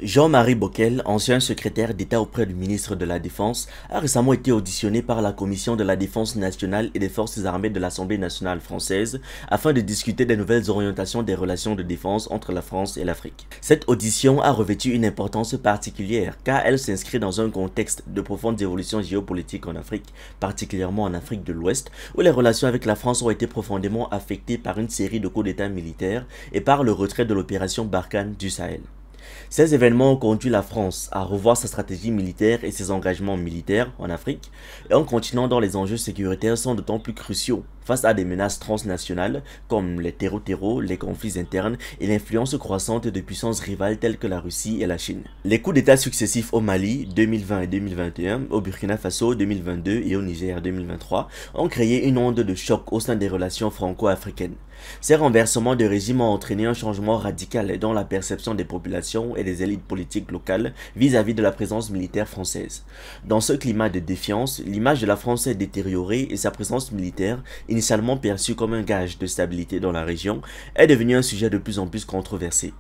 Jean-Marie Bockel, ancien secrétaire d'État auprès du ministre de la Défense, a récemment été auditionné par la Commission de la Défense nationale et des Forces armées de l'Assemblée nationale française afin de discuter des nouvelles orientations des relations de défense entre la France et l'Afrique. Cette audition a revêtu une importance particulière car elle s'inscrit dans un contexte de profondes évolutions géopolitiques en Afrique, particulièrement en Afrique de l'Ouest, où les relations avec la France ont été profondément affectées par une série de coups d'État militaires et par le retrait de l'opération Barkhane du Sahel. Ces événements ont conduit la France à revoir sa stratégie militaire et ses engagements militaires en Afrique, et un continent dont les enjeux sécuritaires sont d'autant plus cruciaux face à des menaces transnationales comme les terreaux, les conflits internes et l'influence croissante de puissances rivales telles que la Russie et la Chine. Les coups d'État successifs au Mali 2020 et 2021, au Burkina Faso 2022 et au Niger 2023 ont créé une onde de choc au sein des relations franco-africaines. Ces renversements de régime ont entraîné un changement radical dans la perception des populations et des élites politiques locales vis-à-vis de la présence militaire française. Dans ce climat de défiance, l'image de la France est détériorée et sa présence militaire, initialement perçue comme un gage de stabilité dans la région, est devenue un sujet de plus en plus controversé.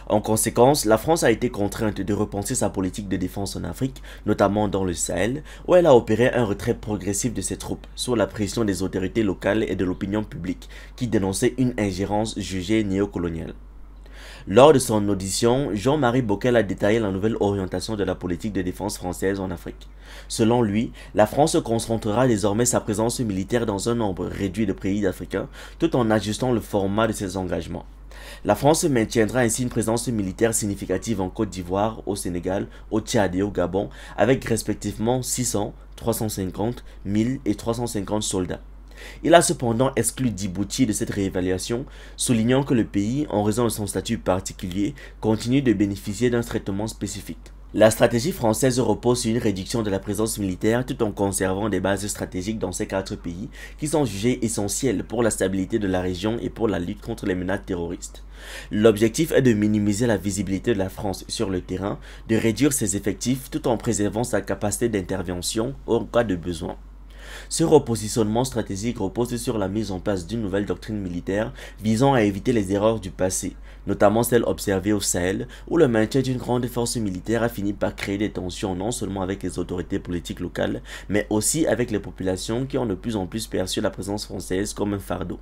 En conséquence, la France a été contrainte de repenser sa politique de défense en Afrique, notamment dans le Sahel, où elle a opéré un retrait progressif de ses troupes, sous la pression des autorités locales et de l'opinion publique, qui dénonçaient une ingérence jugée néocoloniale. Lors de son audition, Jean-Marie Bockel a détaillé la nouvelle orientation de la politique de défense française en Afrique. Selon lui, la France concentrera désormais sa présence militaire dans un nombre réduit de pays africains, tout en ajustant le format de ses engagements. La France maintiendra ainsi une présence militaire significative en Côte d'Ivoire, au Sénégal, au Tchad et au Gabon, avec respectivement 600, 350, 1000 et 350 soldats. Il a cependant exclu Djibouti de cette réévaluation, soulignant que le pays, en raison de son statut particulier, continue de bénéficier d'un traitement spécifique. La stratégie française repose sur une réduction de la présence militaire tout en conservant des bases stratégiques dans ces 4 pays qui sont jugés essentiels pour la stabilité de la région et pour la lutte contre les menaces terroristes. L'objectif est de minimiser la visibilité de la France sur le terrain, de réduire ses effectifs tout en préservant sa capacité d'intervention en cas de besoin. Ce repositionnement stratégique repose sur la mise en place d'une nouvelle doctrine militaire visant à éviter les erreurs du passé, notamment celles observées au Sahel, où le maintien d'une grande force militaire a fini par créer des tensions non seulement avec les autorités politiques locales, mais aussi avec les populations qui ont de plus en plus perçu la présence française comme un fardeau.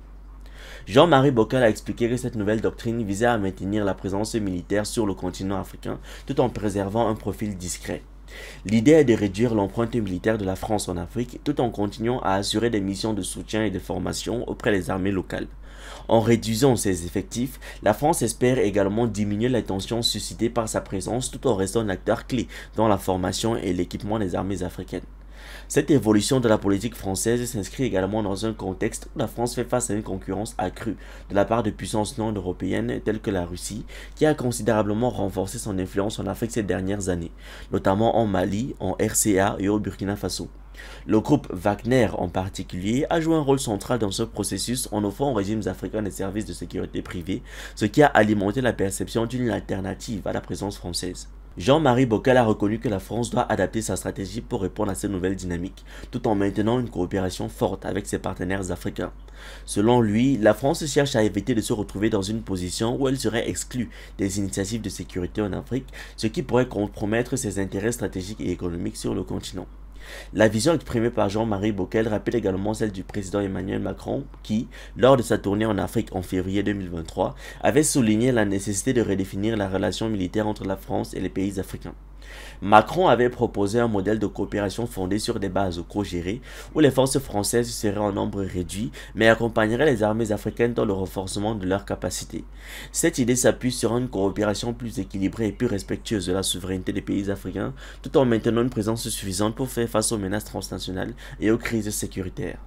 Jean-Marie Bockel a expliqué que cette nouvelle doctrine visait à maintenir la présence militaire sur le continent africain tout en préservant un profil discret. L'idée est de réduire l'empreinte militaire de la France en Afrique tout en continuant à assurer des missions de soutien et de formation auprès des armées locales. En réduisant ses effectifs, la France espère également diminuer les tensions suscitées par sa présence tout en restant un acteur clé dans la formation et l'équipement des armées africaines. Cette évolution de la politique française s'inscrit également dans un contexte où la France fait face à une concurrence accrue de la part de puissances non européennes telles que la Russie, qui a considérablement renforcé son influence en Afrique ces dernières années, notamment en Mali, en RCA et au Burkina Faso. Le groupe Wagner en particulier a joué un rôle central dans ce processus en offrant aux régimes africains des services de sécurité privés, ce qui a alimenté la perception d'une alternative à la présence française. Jean-Marie Bockel a reconnu que la France doit adapter sa stratégie pour répondre à ces nouvelles dynamiques, tout en maintenant une coopération forte avec ses partenaires africains. Selon lui, la France cherche à éviter de se retrouver dans une position où elle serait exclue des initiatives de sécurité en Afrique, ce qui pourrait compromettre ses intérêts stratégiques et économiques sur le continent. La vision exprimée par Jean-Marie Bockel rappelle également celle du président Emmanuel Macron qui, lors de sa tournée en Afrique en février 2023, avait souligné la nécessité de redéfinir la relation militaire entre la France et les pays africains. Macron avait proposé un modèle de coopération fondé sur des bases co-gérées où les forces françaises seraient en nombre réduit mais accompagneraient les armées africaines dans le renforcement de leurs capacités. Cette idée s'appuie sur une coopération plus équilibrée et plus respectueuse de la souveraineté des pays africains tout en maintenant une présence suffisante pour faire face aux menaces transnationales et aux crises sécuritaires.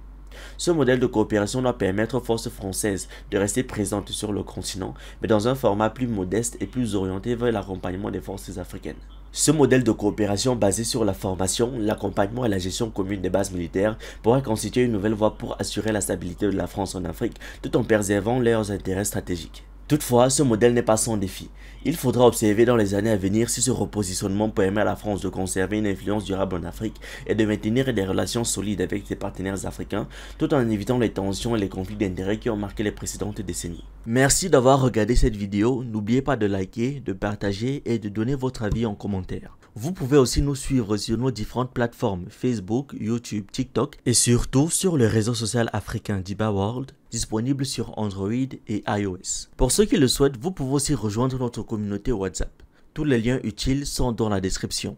Ce modèle de coopération doit permettre aux forces françaises de rester présentes sur le continent, mais dans un format plus modeste et plus orienté vers l'accompagnement des forces africaines. Ce modèle de coopération basé sur la formation, l'accompagnement et la gestion commune des bases militaires pourrait constituer une nouvelle voie pour assurer la stabilité de la France en Afrique tout en préservant leurs intérêts stratégiques. Toutefois, ce modèle n'est pas sans défi. Il faudra observer dans les années à venir si ce repositionnement permet à la France de conserver une influence durable en Afrique et de maintenir des relations solides avec ses partenaires africains, tout en évitant les tensions et les conflits d'intérêts qui ont marqué les précédentes décennies. Merci d'avoir regardé cette vidéo. N'oubliez pas de liker, de partager et de donner votre avis en commentaire. Vous pouvez aussi nous suivre sur nos différentes plateformes Facebook, YouTube, TikTok et surtout sur le réseau social africain Diba World, disponible sur Android et iOS. Pour ceux qui le souhaitent, vous pouvez aussi rejoindre notre communauté WhatsApp. Tous les liens utiles sont dans la description.